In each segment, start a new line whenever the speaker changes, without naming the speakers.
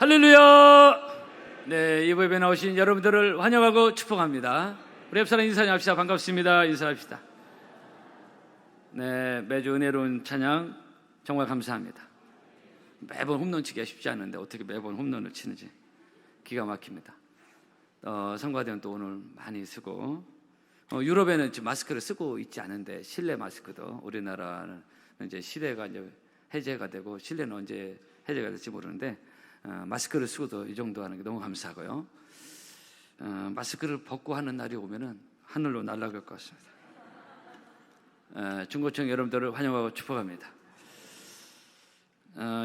할렐루야! 네, 이번 예배 나오신 여러분들을 환영하고 축복합니다. 우리 옆사람 인사합시다. 반갑습니다. 인사합시다. 네, 매주 은혜로운 찬양 정말 감사합니다. 매번 홈런 치기가 쉽지 않은데 어떻게 매번 홈런을 치는지 기가 막힙니다. 성가대는 또 오늘 많이 쓰고, 유럽에는 지금 마스크를 쓰고 있지 않은데 실내 마스크도, 우리나라는 이제 시대가 이제 해제가 되고 실내는 언제 해제가 될지 모르는데 마스크를 쓰고도 이 정도 하는 게 너무 감사하고요. 마스크를 벗고 하는 날이 오면은 하늘로 날아갈 것 같습니다. 중고청 여러분들을 환영하고 축복합니다.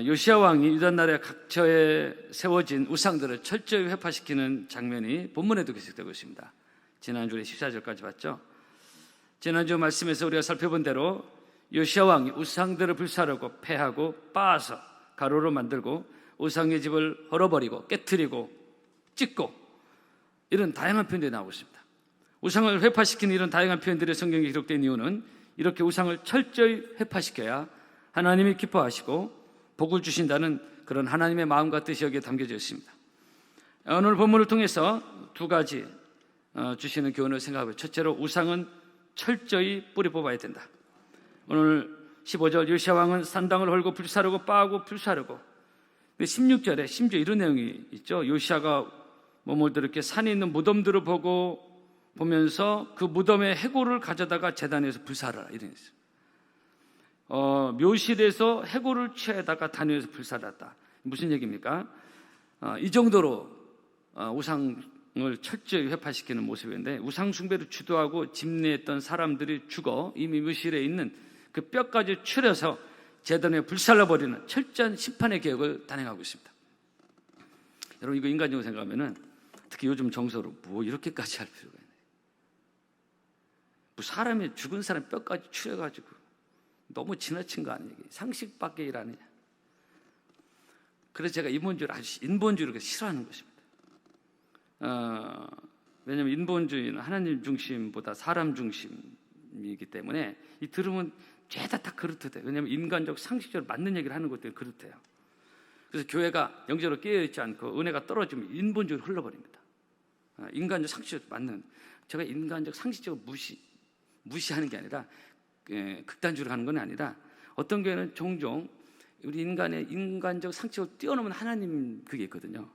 요시야 왕이 유다 나라의 각처에 세워진 우상들을 철저히 회파시키는 장면이 본문에도 계속되고 있습니다. 지난주에 14절까지 봤죠. 지난주 말씀에서 우리가 살펴본 대로 요시야 왕이 우상들을 불사르고 패하고 빻아서 가루로 만들고 우상의 집을 헐어버리고 깨트리고 찢고, 이런 다양한 표현들이 나오고 있습니다. 우상을 회파시키는 이런 다양한 표현들이 성경에 기록된 이유는 이렇게 우상을 철저히 회파시켜야 하나님이 기뻐하시고 복을 주신다는 그런 하나님의 마음과 뜻이 여기에 담겨져 있습니다. 오늘 본문을 통해서 두 가지 주시는 교훈을 생각하고, 첫째로 우상은 철저히 뿌리 뽑아야 된다. 오늘 15절 요시야 왕은 산당을 헐고 불사르고 빻고 불사르고, 16절에 심지어 이런 내용이 있죠. 요시야가 머물다 이렇게 산에 있는 무덤들을 보면서 그 무덤의 해골을 가져다가 제단에서 불사르라, 이런 게 있어요. 묘실에서 해골을 취해다가 단위에서 불사랐다. 무슨 얘기입니까? 이 정도로 우상을 철저히 회파시키는 모습인데, 우상 숭배를 주도하고 집례했던 사람들이 죽어 이미 묘실에 있는 그 뼈까지 추려서 제단에 불살라버리는 철저한 심판의 계획을 단행하고 있습니다. 여러분, 이거 인간적으로 생각하면은, 특히 요즘 정서로 뭐 이렇게까지 할 필요가 있나요? 뭐 사람이, 죽은 사람 뼈까지 추려가지고 너무 지나친 거 아니에요? 상식 밖의 일 아니냐? 그래서 제가 인본주의를 싫어하는 것입니다. 왜냐하면 인본주의는 하나님 중심보다 사람 중심이기 때문에, 이 들으면 죄다 다 그렇대요. 왜냐하면 인간적 상식적으로 맞는 얘기를 하는 것들이 그렇대요. 그래서 교회가 영적으로 깨어있지 않고 은혜가 떨어지면 인본주의로 흘러버립니다. 인간적 상식적으로 맞는, 제가 인간적 상식적으로 무시하는 게 아니라 극단주의로 가는 건 아니라, 어떤 교회는 종종 우리 인간의 인간적 상식적으로 뛰어넘은 하나님 그게 있거든요.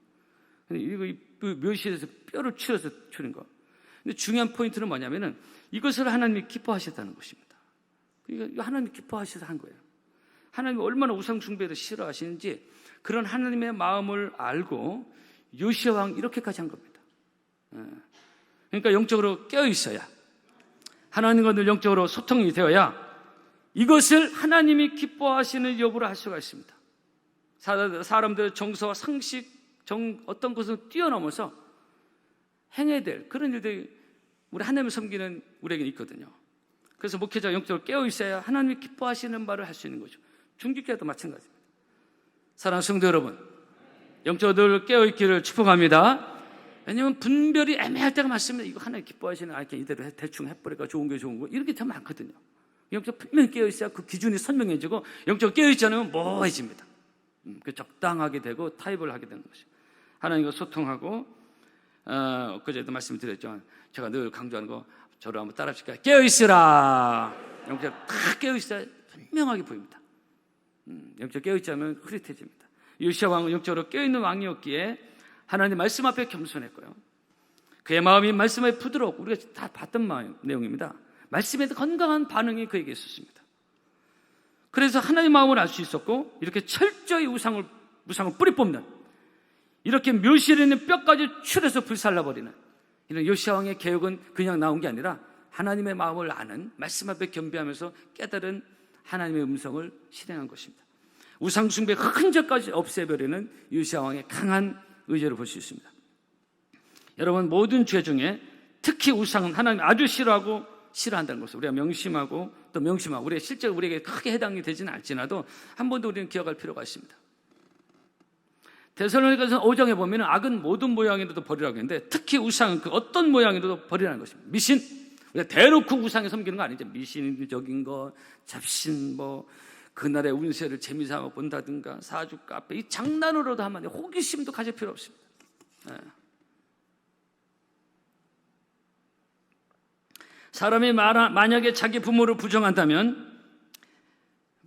근데 이거 묘실에서 뼈를 추려서 추린 거. 근데 중요한 포인트는 뭐냐면은 이것을 하나님이 기뻐하셨다는 것입니다. 그러니까 하나님이 기뻐하셔서 한 거예요. 하나님이 얼마나 우상 숭배를 싫어하시는지 그런 하나님의 마음을 알고 요시야 왕 이렇게까지 한 겁니다. 그러니까 영적으로 깨어 있어야, 하나님과 늘 영적으로 소통이 되어야 이것을 하나님이 기뻐하시는 여부를 알 수가 있습니다. 사람들의 정서와 상식, 어떤 것을 뛰어넘어서 행해야 될 그런 일들이 우리 하나님을 섬기는 우리에게 있거든요. 그래서 목회자 영적으로 깨어 있어야 하나님이 기뻐하시는 말을 할 수 있는 거죠. 중직교회도 마찬가지입니다. 사랑하는 성도 여러분, 영적으로 깨어 있기를 축복합니다. 왜냐하면 분별이 애매할 때가 많습니다. 이거 하나님 기뻐하시는, 그냥 이대로 대충 해버리니까 좋은 게 좋은 거, 이렇게 참 많거든요. 영적으로 분명히 깨어 있어야 그 기준이 선명해지고, 영적으로 깨어 있지 않으면 모호해집니다. 그 적당하게 되고 타협을 하게 되는 것이죠. 하나님과 소통하고, 그제도 말씀드렸죠. 제가 늘 강조하는 거, 저를 한번 따라 하실까요? 깨어있으라. 영적으로 다 깨어있어야 분명하게 보입니다. 영적으로 깨어있지 않으면 흐릿해집니다. 요시야 왕은 영적으로 깨어있는 왕이었기에 하나님 말씀 앞에 겸손했고요. 그의 마음이 말씀에 부드럽고, 우리가 다 봤던 내용입니다. 말씀에 건강한 반응이 그에게 있었습니다. 그래서 하나님의 마음을 알 수 있었고, 이렇게 철저히 우상을 뿌리 뽑는, 이렇게 묘실에 있는 뼈까지 추려서 불살라버리는 이런 요시야 왕의 계획은 그냥 나온 게 아니라 하나님의 마음을 아는, 말씀 앞에 겸비하면서 깨달은 하나님의 음성을 실행한 것입니다. 우상 숭배의 흔적까지 없애버리는 요시야 왕의 강한 의지를 볼 수 있습니다. 여러분, 모든 죄 중에 특히 우상은 하나님이 아주 싫어한다는 것을 우리가 명심하고 우리가 실제로 우리에게 크게 해당이 되지는 않지라도 한 번 더 우리는 기억할 필요가 있습니다. 데살로니가서 5장에 보면 악은 모든 모양이라도 버리라고 했는데, 특히 우상은 그 어떤 모양이라도 버리라는 것입니다. 미신, 우리가 대놓고 우상에 섬기는 거 아니죠. 미신적인 거, 잡신, 그날의 운세를 재미삼아 본다든가 사주 카페 이 장난으로도 하면 호기심도 가질 필요 없습니다. 사람이 만약에 자기 부모를 부정한다면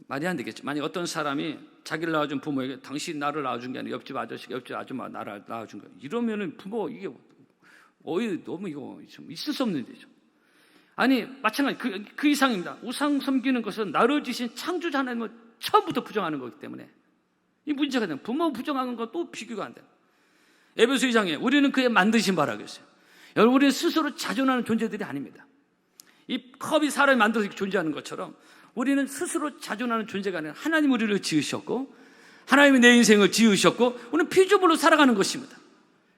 말이 안 되겠죠. 만약 어떤 사람이 자기를 낳아준 부모에게 당신 나를 낳아준 게 아니라 옆집 아저씨가 옆집 아줌마 나를 낳아준 거야, 이러면은 부모 이게 너무 이거 좀 있을 수 없는 일이죠. 아니 마찬가지 그 이상입니다. 우상 섬기는 것은 나를 지신 창조자 하나님을 처음부터 부정하는 거기 때문에 이 문제가 되는, 부모 부정하는 것도 비교가 안 돼요. 에베소 2장에 우리는 그의 만드신 바라 그랬어요. 여러분, 우리는 스스로 자존하는 존재들이 아닙니다. 이 컵이 사람이 만들어서 존재하는 것처럼 우리는 스스로 자존하는 존재가 아니라 하나님 우리를 지으셨고 하나님이 내 인생을 지으셨고 우리는 피조물로 살아가는 것입니다.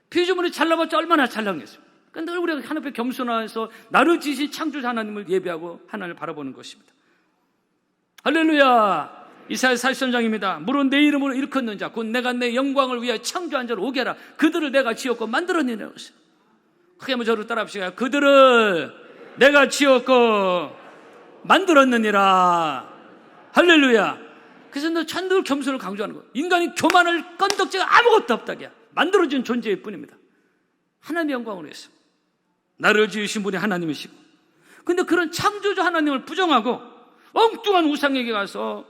피조물이 잘나봤자 얼마나 잘나겠습니까? 그러니까 늘 우리가 하나님 앞에 겸손해서 나를 지으신 창조자 하나님을 예배하고 하나님을 바라보는 것입니다. 할렐루야. 이사야 43장입니다. 물은 내 이름으로 일컫는 자 곧 내가 내 영광을 위하여 창조한 자를 오게 하라. 그들을 내가 지었고 만들었느니라. 크게 한번 저를 따라합시다. 그들을 내가 지었고 만들었느니라. 할렐루야. 그래서 늘 겸손을 강조하는 거예요. 인간이 교만을 건덕지가 아무것도 없다기야. 만들어진 존재일 뿐입니다. 하나님의 영광을 위해서 나를 지으신 분이 하나님이시고, 근데 그런 창조주 하나님을 부정하고 엉뚱한 우상에게 가서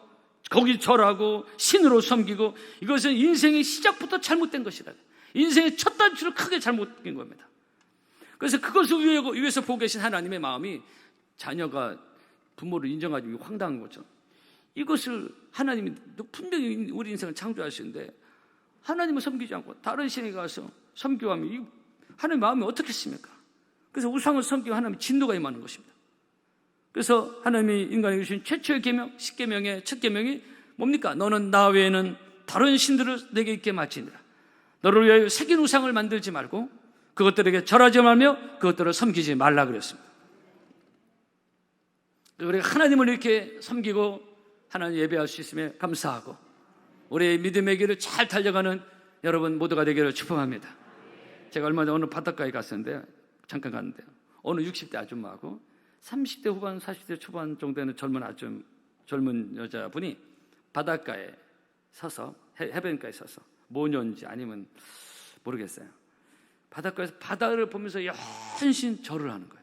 거기 절하고 신으로 섬기고, 이것은 인생의 시작부터 잘못된 것이다. 인생의 첫 단추를 크게 잘못된 겁니다. 그래서 그것을 위해서 보고 계신 하나님의 마음이 자녀가 부모를 인정하지 황당한 거죠. 이것을 하나님이 분명히 우리 인생을 창조하시는데 하나님을 섬기지 않고 다른 신에게 가서 섬기하면 하나님의 마음이 어떻겠습니까? 그래서 우상을 섬기고 하나님의 진노가 임하는 것입니다. 그래서 하나님이 인간에게 주신 최초의 계명, 10계명의 첫 계명이 뭡니까? 너는 나 외에는 다른 신들을 내게 있게 마치니라. 너를 위하여 새긴 우상을 만들지 말고 그것들에게 절하지 말며 그것들을 섬기지 말라 그랬습니다. 우리가 하나님을 이렇게 섬기고 하나님 예배할 수 있음에 감사하고 우리의 믿음의 길을 잘 달려가는 여러분 모두가 되기를 축복합니다. 제가 얼마 전에 어느 바닷가에 갔었는데 잠깐 갔는데요, 어느 60대 아줌마하고 30대 후반 40대 초반 정도 되는 젊은 여자분이 바닷가에 서서 해변가에 서서 모녀인지 아니면 모르겠어요. 바닷가에서 바다를 보면서 연신 절을 하는 거예요.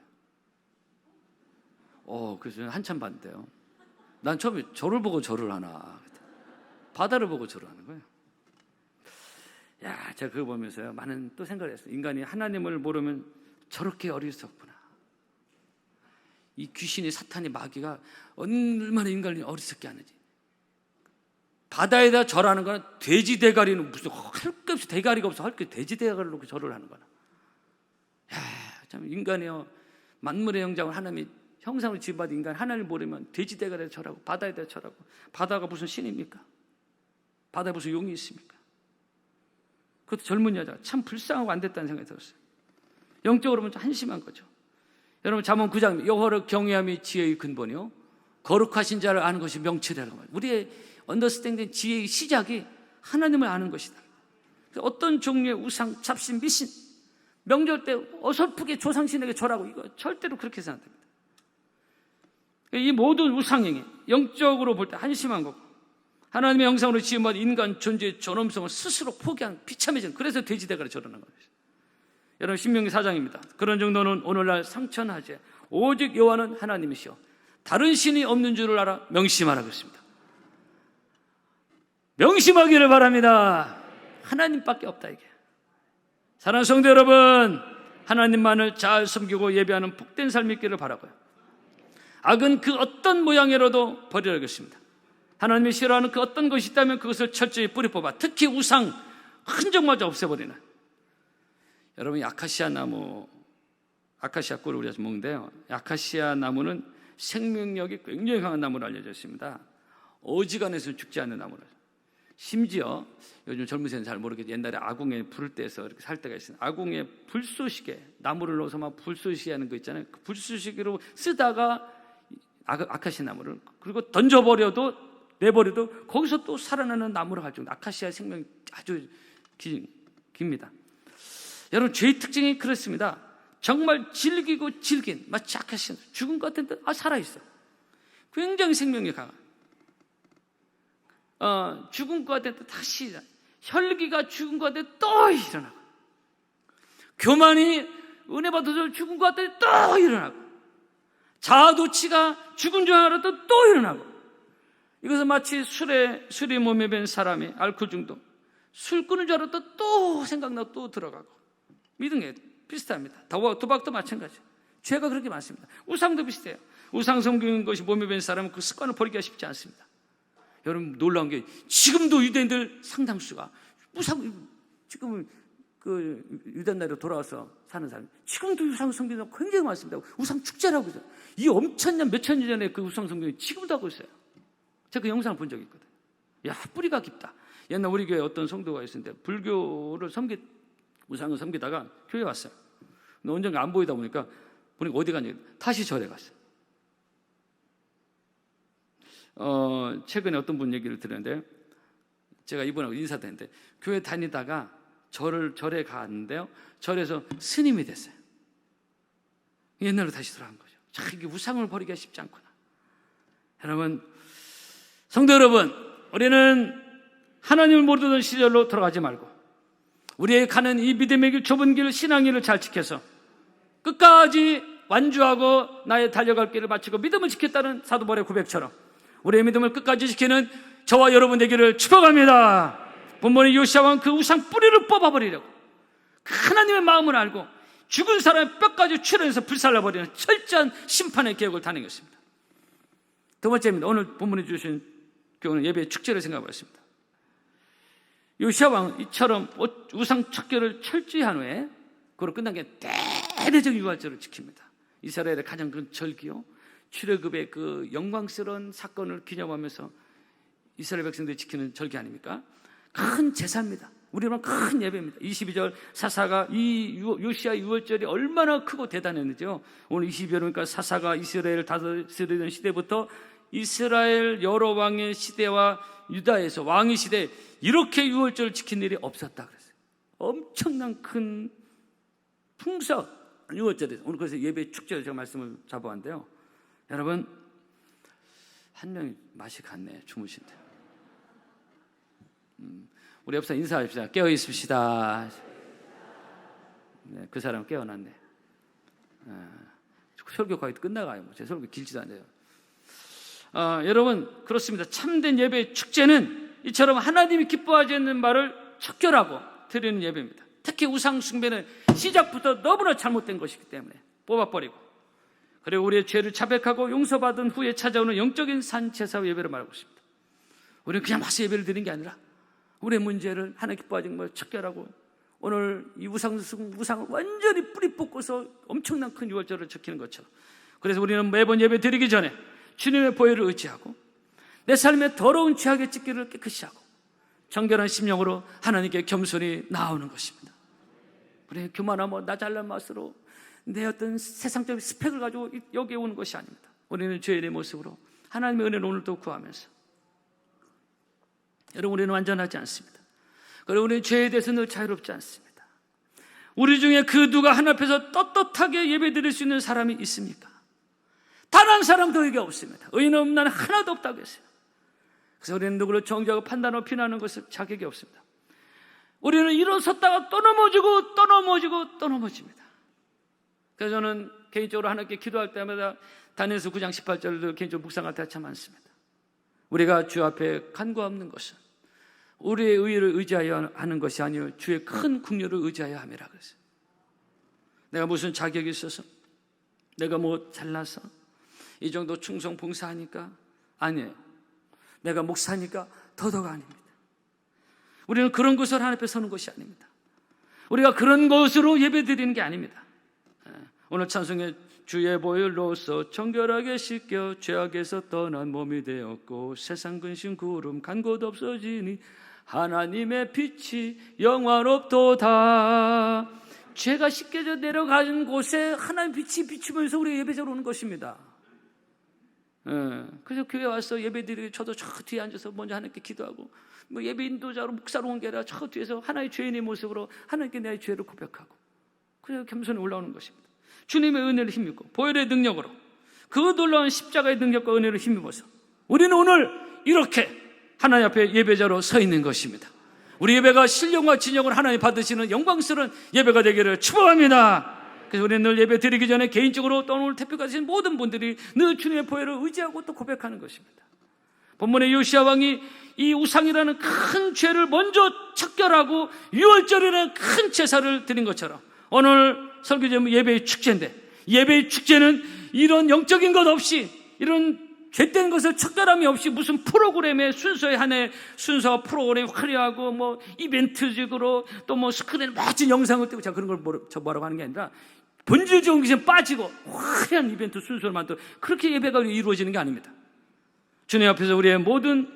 그래서 한참 봤는데요. 난 처음에 절을 보고 절을 하나, 바다를 보고 절을 하는 거예요. 제가 그거 보면서요, 많은 또 생각을 했어요. 인간이 하나님을 모르면 저렇게 어리석구나. 이 귀신이, 사탄이, 마귀가 얼마나 인간을 어리석게 하는지. 바다에다 절하는 거는 돼지 대가리는 무슨 할 게 없이, 대가리가 없어 할 게 돼지 대가리로 놓고 절을 하는 거나. 참 인간이요, 만물의 형상을 하나님이 형상을 지음받은 인간, 하나님을 모르면 돼지 대가리에 절하고 바다에다 절하고. 바다가 무슨 신입니까? 바다에 무슨 용이 있습니까? 그것도 젊은 여자가 참 불쌍하고 안 됐다는 생각이 들었어요. 영적으로 보면 한심한 거죠. 여러분 잠언 9장 여호와를 경외함이 지혜의 근본이요 거룩하신 자를 아는 것이 명철이라는 거예요. 우리의 언더스탠딩 지혜의 시작이 하나님을 아는 것이다. 어떤 종류의 우상, 잡신, 미신, 명절 때 어설프게 조상신에게 절하고, 이거 절대로 그렇게 해서는 안 됩니다. 이 모든 우상행위 영적으로 볼 때 한심한 거고, 하나님의 형상으로 지음받은 인간 존재의 존엄성을 스스로 포기한 비참해진, 그래서 돼지대가리 절하는 거예요. 여러분 신명기 4장입니다. 그런 정도는 오늘날 상천하지 오직 여호와는 하나님이시여 다른 신이 없는 줄을 알아 명심하라고 했습니다. 명심하기를 바랍니다. 하나님밖에 없다 이게. 사랑하는 성도 여러분, 하나님만을 잘 섬기고 예배하는 복된 삶이 있기를 바라고요. 악은 그 어떤 모양이라도 버리라고 했습니다. 하나님이 싫어하는 그 어떤 것이 있다면 그것을 철저히 뿌리 뽑아, 특히 우상 흔적마저 없애버리는. 여러분 아카시아 나무, 아카시아 꿀을 우리가 먹는데요, 아카시아 나무는 생명력이 굉장히 강한 나무로 알려져 있습니다. 어지간해서 죽지 않는 나무를. 심지어 요즘 젊은 세대는 잘 모르겠지만 옛날에 아궁에 불을 떼서 이렇게 살 때가 있어요. 아궁에 불쏘시개, 나무를 넣어서 막 불쏘시개 하는 거 있잖아요. 그 불쏘시개로 쓰다가 아카시아 나무를, 그리고 던져버려도, 내버려도 거기서 또 살아나는 나무를 가지고, 아카시아 생명이 아주 깁니다. 여러분 죄의 특징이 그렇습니다. 정말 질기고 질긴, 마치 아카시아 죽은 것 같은데 살아있어. 굉장히 생명력이 강한. 죽은 것 같아 다시 일어나. 혈기가 죽은 것 같아 또 일어나고, 교만이 은혜 받아서 죽은 것 같아 또 일어나고, 자아도취가 죽은 줄 알았다 또 일어나고. 이것은 마치 술에 몸에 밴 사람이 알코올 중독, 술 끊은 줄 알았다 또 생각나고 또 들어가고. 믿은 게 비슷합니다. 도박도 마찬가지. 죄가 그렇게 많습니다. 우상도 비슷해요. 우상 섬기는 것이 몸에 밴 사람은 그 습관을 버리기가 쉽지 않습니다. 여러분, 놀라운 게 지금도 유대인들 상당수가 지금 그 유대 나라로 돌아와서 사는 사람, 지금도 우상 섬기는 사람 굉장히 많습니다. 우상 축제라고 그러죠. 이 몇천 년 전에 그 우상 섬기는 지금도 하고 있어요. 제가 그 영상을 본 적이 있거든요. 야, 뿌리가 깊다. 옛날 우리 교회 어떤 성도가 있었는데 불교를 우상을 섬기다가 교회 왔어요. 근데 언젠가 안 보이다 보니까 어디 갔냐, 다시 절에 갔어요. 최근에 어떤 분 얘기를 들었는데, 제가 이분하고 인사드렸는데, 교회 다니다가 절에 갔는데요, 절에서 스님이 됐어요. 옛날로 다시 돌아간 거죠. 참, 이게 우상을 버리기가 쉽지 않구나. 여러분, 성도 여러분, 우리는 하나님을 모르던 시절로 돌아가지 말고 우리의 가는 이 믿음의 길, 좁은 길, 신앙의 길을 잘 지켜서 끝까지 완주하고 나의 달려갈 길을 마치고 믿음을 지켰다는 사도 바울의 고백처럼 우리의 믿음을 끝까지 지키는 저와 여러분 되기를 축복합니다. 본문의 요시야 왕은 그 우상 뿌리를 뽑아버리려고 그 하나님의 마음을 알고 죽은 사람의 뼈까지 추려내서 불살라버리는 철저한 심판의 계획을 단행했습니다. 두 번째입니다. 오늘 본문에 주신 교훈은 예배의 축제를 생각해봤습니다. 요시야 왕은 이처럼 우상 척결을 철저히 한 후에 그로 끝난 게 대대적 유월절을 지킵니다. 이스라엘의 가장 큰 절기요, 출애굽의 그 영광스러운 사건을 기념하면서 이스라엘 백성들이 지키는 절기 아닙니까? 큰 제사입니다. 우리는 큰 예배입니다. 22절 사사가 이 요시야 유월절이 얼마나 크고 대단했는지요. 오늘 22절이니까 사사가 이스라엘을 다스리던 시대부터 이스라엘 여러 왕의 시대와 유다에서 왕의 시대에 이렇게 유월절을 지킨 일이 없었다 그랬어요. 엄청난 큰 풍석 유월절에서 오늘 그래서 예배 축제를 제가 말씀을 잡아왔는데요. 여러분, 한 명이 맛이 갔네. 주무신대요. 우리 옆에서 인사합시다. 깨어 있읍시다. 네, 그 사람 깨어났네. 설교 거의 끝나가요. 제 설교 길지도 않아요. 여러분, 그렇습니다. 참된 예배의 축제는 이처럼 하나님이 기뻐하지 않는 말을 척결하고 드리는 예배입니다. 특히 우상 숭배는 시작부터 너무나 잘못된 것이기 때문에 뽑아버리고, 그리고 우리의 죄를 자백하고 용서받은 후에 찾아오는 영적인 산제사 예배를 말하고 있습니다. 우리는 그냥 와서 예배를 드리는 게 아니라 우리의 문제를 하나님 기뻐하지 않는 말을 척결하고 오늘 이 우상을 완전히 뿌리 뽑고서 엄청난 큰 유월절을 지키는 것처럼, 그래서 우리는 매번 예배 드리기 전에 주님의 보혈을 의지하고 내 삶의 더러운 죄악의 찢기를 깨끗이 하고 정결한 심령으로 하나님께 겸손히 나오는 것입니다. 우리 교만하고 나 잘난 맛으로 내 어떤 세상적인 스펙을 가지고 여기에 오는 것이 아닙니다. 우리는 죄인의 모습으로 하나님의 은혜를 오늘도 구하면서, 여러분, 우리는 완전하지 않습니다. 그리고 우리는 죄에 대해서 늘 자유롭지 않습니다. 우리 중에 그 누가 하나님 앞에서 떳떳하게 예배 드릴 수 있는 사람이 있습니까? 단 한 사람도 여기 없습니다. 의인 없는 날 하나도 없다고 했어요. 그래서 우리는 누구를 정죄하고 판단하고 비난하는 것을 자격이 없습니다. 우리는 일어섰다가 또 넘어지고 또 넘어지고 또 넘어집니다. 그래서 저는 개인적으로 하나님께 기도할 때마다 다니엘서 9장 18절도 개인적으로 묵상할 때가 참 많습니다. 우리가 주 앞에 간구하는 것은 우리의 의를 의지하여 하는 것이 아니요 주의 큰 긍휼을 의지하여 함이라 그랬어요. 내가 무슨 자격이 있어서, 내가 뭐 잘나서 이 정도 충성 봉사하니까 아니에요. 내가 목사니까 더더욱 아닙니다. 우리는 그런 것을 하나님 앞에 서는 것이 아닙니다. 우리가 그런 것으로 예배드리는 게 아닙니다. 오늘 찬송에 주의 보혈로서 정결하게 씻겨 죄악에서 떠난 몸이 되었고 세상 근심 구름 간 곳 없어지니 하나님의 빛이 영화롭도다. 죄가 씻겨져 내려가는 곳에 하나님 빛이 비추면서 우리 예배자로 오는 것입니다. 그래서 교회 와서 예배드리기, 저도 저 뒤에 앉아서 먼저 하나님께 기도하고, 뭐 예배 인도자로 목사로 온 게 아니라 저 뒤에서 하나의 죄인의 모습으로 하나님께 내 죄를 고백하고, 그래서 겸손히 올라오는 것입니다. 주님의 은혜를 힘입고 보혈의 능력으로 그 놀라운 십자가의 능력과 은혜를 힘입어서 우리는 오늘 이렇게 하나님 앞에 예배자로 서 있는 것입니다. 우리 예배가 신령과 진정을 하나님 받으시는 영광스러운 예배가 되기를 축복합니다. 그래서 우리는 늘 예배 드리기 전에 개인적으로 또 오늘 택배 가신 모든 분들이 늘 주님의 보혈을 의지하고 또 고백하는 것입니다. 본문의 요시야 왕이 이 우상이라는 큰 죄를 먼저 척결하고 유월절이라는 큰 제사를 드린 것처럼 오늘 설교 제목은 예배의 축제인데, 예배의 축제는 이런 영적인 것 없이, 이런 죄된 것을 척결함이 없이 무슨 프로그램의 순서의 한해 순서 프로그램 화려하고 뭐 이벤트적으로 또 뭐 스크린 멋진 영상을 띄고 제가 그런 걸 뭐라고 하는 게 아니라 본질적인 것에 빠지고 화려한 이벤트 순서를 만들어 그렇게 예배가 이루어지는 게 아닙니다. 주님 앞에서 우리의 모든,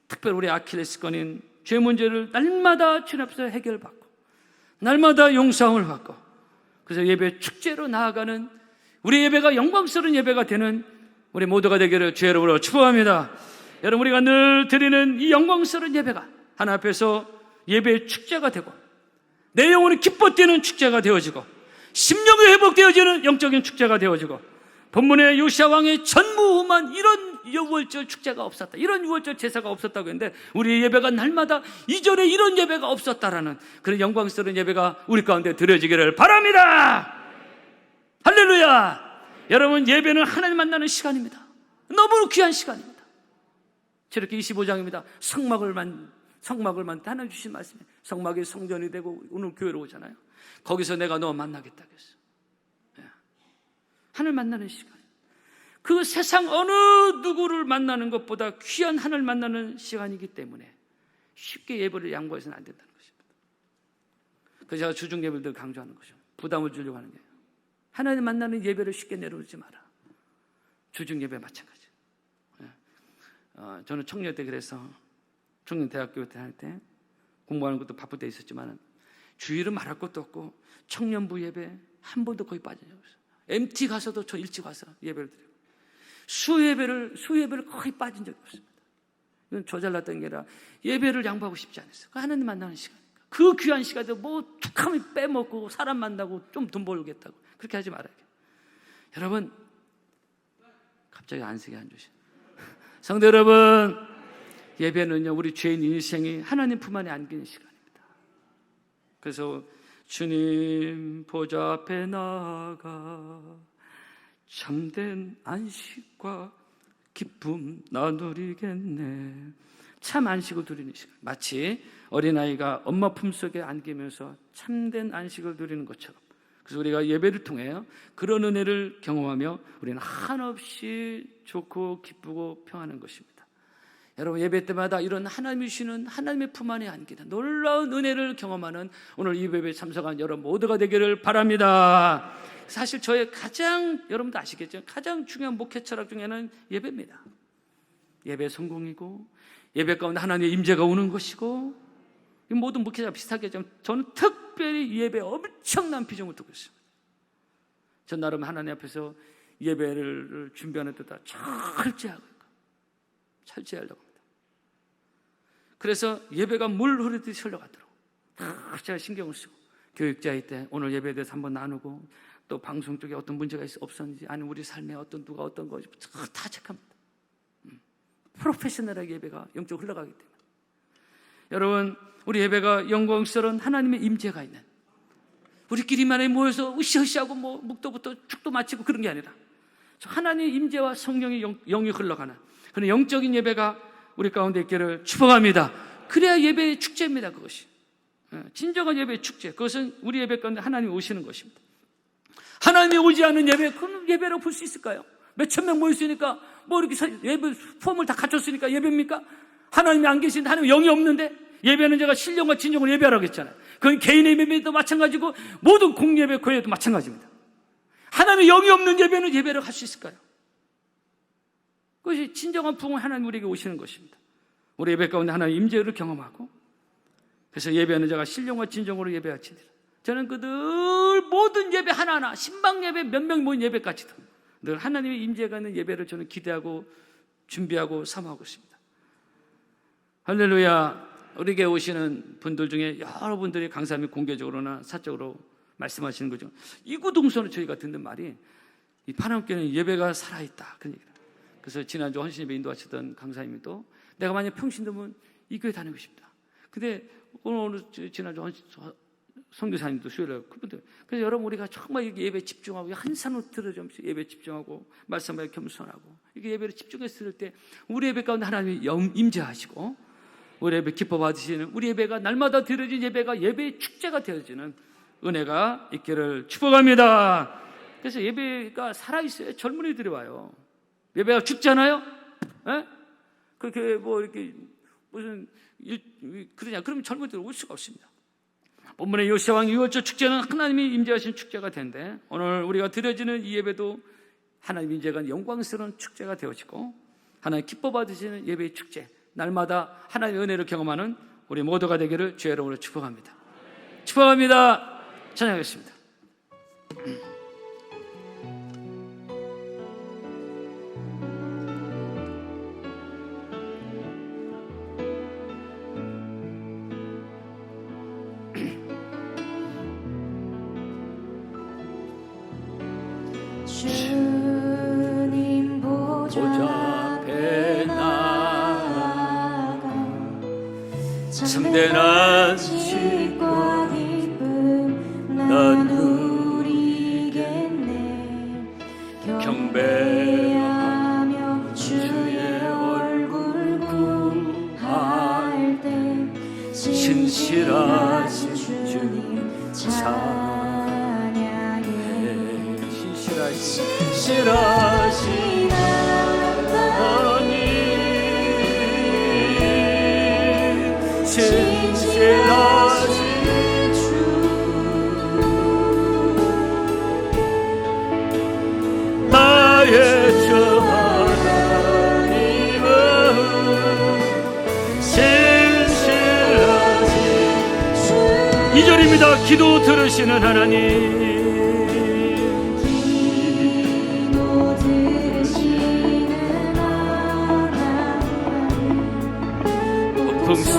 특별히 우리의 아킬레스건인 죄 문제를 날마다 주님 앞에서 해결받고 날마다 용서함을 받고, 그래서 예배 축제로 나아가는 우리 예배가 영광스러운 예배가 되는 우리 모두가 되기를 주의 이름으로 축복합니다. 여러분, 우리가 늘 드리는 이 영광스러운 예배가 하나님 앞에서 예배의 축제가 되고 내 영혼이 기뻐 뛰는 축제가 되어지고 심령이 회복되어지는 영적인 축제가 되어지고, 본문의 요시야 왕의 전무후무한 이런 유월절 축제가 없었다, 이런 유월절 제사가 없었다고 했는데 우리 예배가 날마다 이전에 이런 예배가 없었다라는 그런 영광스러운 예배가 우리 가운데 드려지기를 바랍니다. 할렐루야. 여러분, 예배는 하나님 만나는 시간입니다. 너무 귀한 시간입니다. 저렇게 25장입니다. 성막을 하나님 주신 말씀이에요. 성막이 성전이 되고 오늘 교회로 오잖아요. 거기서 내가 너 만나겠다 그랬어. 하늘 만나는 시간, 그 세상 어느 누구를 만나는 것보다 귀한 하늘 만나는 시간이기 때문에 쉽게 예배를 양보해서는 안 된다는 것입니다. 그래서 제가 주중 예배를 늘 강조하는 것이죠. 부담을 주려고 하는 거예요. 하나님 만나는 예배를 쉽게 내려놓지 마라. 주중 예배 마찬가지. 저는 청년 때 그래서 청년 대학교 때 할 때 공부하는 것도 바쁠 때 있었지만 주일은 말할 것도 없고 청년부 예배 한 번도 거의 빠진 적이 없어요. MT 가서도 저 일찍 와서 예배를 드리고 수예배를 거의 빠진 적이 없습니다. 이건 저 잘났던 게 아니라 예배를 양보하고 싶지 않았어요. 하나님 만나는 시간이니까. 그 귀한 시간에 뭐 툭하면 빼먹고 사람 만나고 좀 돈 벌겠다고 그렇게 하지 말아요. 여러분, 갑자기 안색이 안 좋으시네. 성도 여러분, 예배는요 우리 죄인 인생이 하나님 품 안에 안기는 시간입니다. 그래서 주님 보좌 앞에 나아가 참된 안식과 기쁨 나누리겠네. 참 안식을 누리는 시간, 마치 어린아이가 엄마 품속에 안기면서 참된 안식을 누리는 것처럼, 그래서 우리가 예배를 통해 그런 은혜를 경험하며 우리는 한없이 좋고 기쁘고 평안한 것입니다. 여러분, 예배 때마다 이런 하나님이 주시는 하나님의 품 안에 안기는 놀라운 은혜를 경험하는 오늘 이 예배에 참석한 여러분 모두가 되기를 바랍니다. 사실 저의 가장, 여러분도 아시겠죠, 가장 중요한 목회 철학 중에는 예배입니다. 예배 성공이고 예배 가운데 하나님의 임재가 오는 것이고, 모든 목회자가 비슷하게 하지만 저는 특별히 이 예배에 엄청난 비중을 두고 있습니다. 전 나름 하나님 앞에서 예배를 준비하는 데다 철저하려고 합니다. 그래서 예배가 물 흐르듯이 흘러가도록 제가 신경을 쓰고, 교육자일 때 오늘 예배에 대해서 한번 나누고, 또 방송 쪽에 어떤 문제가 없었는지, 아니면 우리 삶에 누가 어떤 거 다 체크합니다. 프로페셔널하게 예배가 영적으로 흘러가기 때문에. 여러분, 우리 예배가 영광스러운 하나님의 임재가 있는, 우리끼리만에 모여서 으쌰으쌰하고 뭐 묵도부터 축도 마치고 그런 게 아니라 하나님의 임재와 성령의 영이 흘러가는 그런 영적인 예배가 우리 가운데 있기를 축복합니다. 그래야 예배의 축제입니다. 그것이 진정한 예배의 축제, 그것은 우리 예배 가운데 하나님이 오시는 것입니다. 하나님이 오지 않는 예배, 그건 예배라고 볼 수 있을까요? 몇천 명 모였으니까 뭐 이렇게 예배 폼을 다 갖췄으니까 예배입니까? 하나님이 안 계신데, 하나님이 영이 없는데 예배는 제가 신령과 진정으로 예배하라고 했잖아요. 그건 개인의 예배도 마찬가지고 모든 공예배, 교회도 마찬가지입니다. 하나님의 영이 없는 예배는 예배를 할 수 있을까요? 그것이 진정한 부흥은 하나님 우리에게 오시는 것입니다. 우리 예배 가운데 하나님의 임재를 경험하고, 그래서 예배하는 자가 신령과 진정으로 예배할지니라. 저는 늘 모든 예배 하나하나, 신방 예배 몇 명 모인 예배까지도 늘 하나님의 임재가 있는 예배를 저는 기대하고 준비하고 사모하고 있습니다. 할렐루야. 우리에게 오시는 분들 중에 여러분들이 강사님이 공개적으로나 사적으로 말씀하시는 거죠. 이구동성으로 저희가 듣는 말이, 이 파남교회는 예배가 살아있다, 그런 얘기를. 그래서 지난주 헌신예배 인도하시던 강사님이 또 내가 만약 평신도면 이 교회 다니고 싶다. 근데 오늘 지난주 선교사님도 수요일에 그분들, 그래서 여러분 우리가 정말 예배에 집중하고 한 산으로 들어주면서 예배에 집중하고 말씀에 겸손하고 이게 예배를 집중했을 때 우리 예배 가운데 하나님이 임재하시고 우리 예배 기뻐 받으시는, 우리 예배가 날마다 드려진 예배가 예배의 축제가 되어지는 은혜가 있기를 축복합니다. 그래서 예배가 살아있어요. 젊은이들이 와요. 예배가 죽잖아요. 에? 그렇게 뭐 이렇게 무슨 그러냐? 그러면 젊은이들 올 수가 없습니다. 본문의 요시아왕 유월절 축제는 하나님이 임재하신 축제가 된데, 오늘 우리가 드려지는 이 예배도 하나님 임재가 영광스러운 축제가 되어지고 하나님 기뻐 받으시는 예배의 축제, 날마다 하나님의 은혜를 경험하는 우리 모두가 되기를 주의 이름으로 축복합니다. 축복합니다. 찬양하겠습니다.
주님 보좌 앞에 나아가 참된 안식과 기쁨 난 누리겠네. 경배하며 주의 얼굴 구할 때 신실하신 주님 찬양해. 신실하신 하나님, 신실하신 주, 나의 주 하나님은 신실하신 주.
2절입니다. 기도 들으시는 하나님,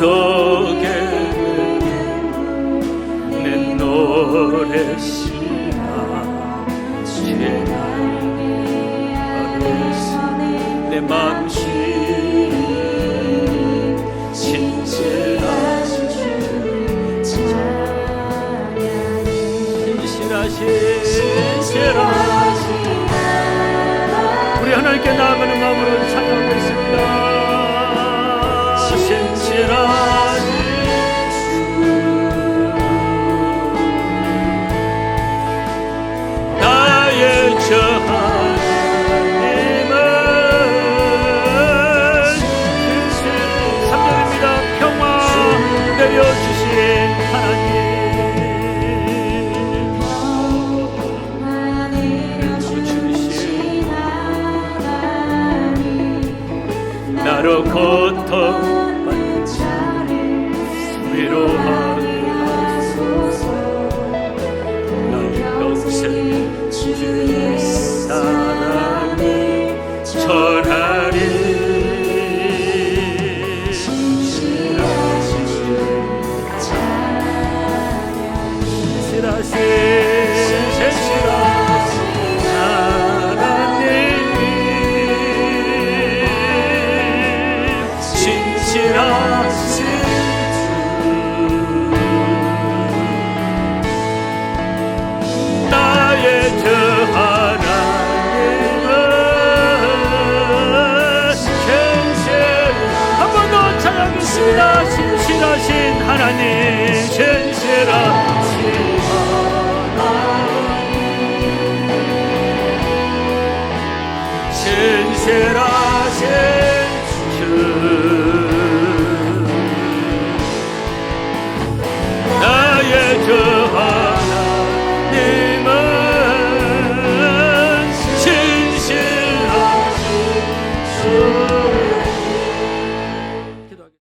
속에 내 노래시라 주의 아래서 내 맘시 신실하신 주님 찬양해. 신실하신 우리 하나님께 나아가는 마음으로 찬양하고 있습니다. 신실하신 주, 나의 주 하나님은 신실하신 3절입니다. 평화 내려주신 하나님,
평화 내려주신 하나님,
나로 고통 위로하게 하소서. 나의 평생 주의 사랑이 전하리.
신실하신 주 찬양해.
신실하신 하나님, 신실하신 나의 주 하나님은 한 번 더 찬양하겠습니다. 신실하신 하나님, 신실하신 하나님, 신실하신